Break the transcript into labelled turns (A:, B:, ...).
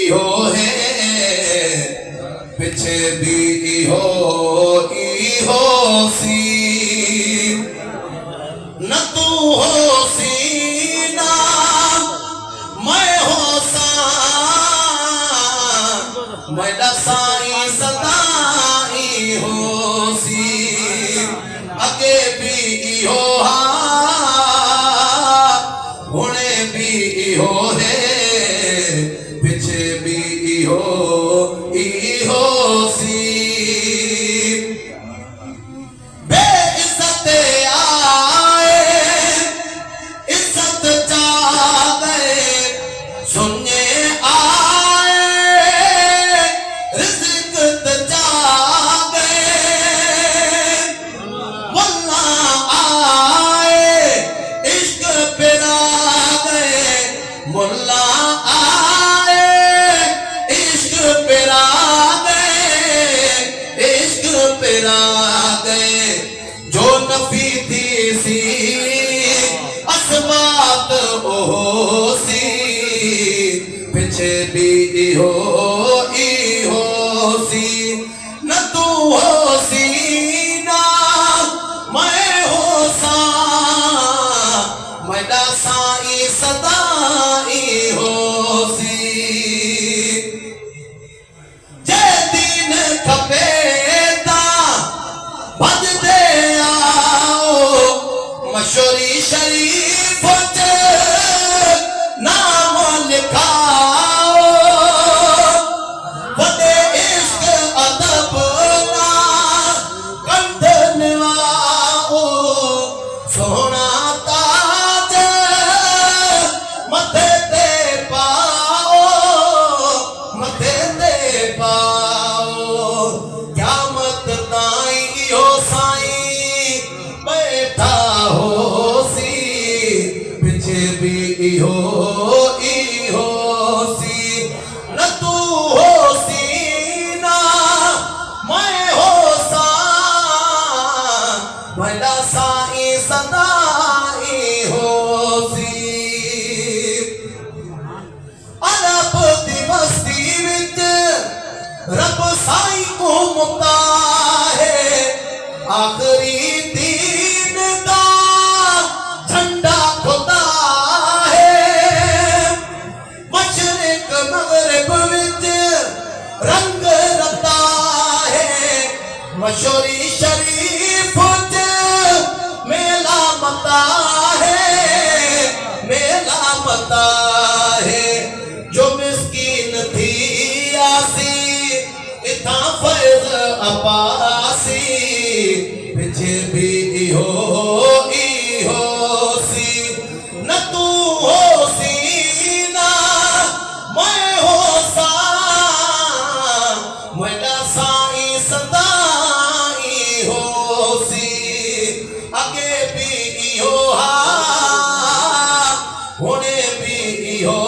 A: इहो है पिछे भी इहो इहो सी न तू होसी ना मैं होसा मैं साईं सदाई होसी अगे भी इहो हा हुणे भी इहो है पिछे भी इहो इहो सी बेइज्जत आए इज्जत जागे सुने आए रिज़्क़ जागे वल्ला आए इश्क पिरा गए मुल्ला आए इश्क पिरा गए इश्क पिरा गए जो नफी थी सी असबात ओसी पिछे भी इहो इहो सी न तू होसी ना मैं होसा मैं साईं सदाई होसी जे दीन खपे ता भज दे आओ मशहूरी शरीफ च नाम लिखाओ वदे इश्क अदब ना कंध निवाओ सोना ताज मथे ते पाओ मथे ते पाओ क़यामत ताईं इहो साईं बैठा होसी पिछे भी इहो इहो सी न तू होसी ना मैं होसा मैं साईं सदाई होसी अरब दी बस्ती विच रब साईं को मुक्ता है आखिरी दीन दा झंडा खुदा है मशरिक मगरिब विच रंग रता है मशहूरी शरीफ च मेला मता है मेला मता है जो मिस्कीन थी आसी इथा फैज़ अपासी पिछे भी इहो इहो सी न तू होसी ना मैं होसा मैं साईं सदाई होसी अगे भी इहो हा हुणे भी इहो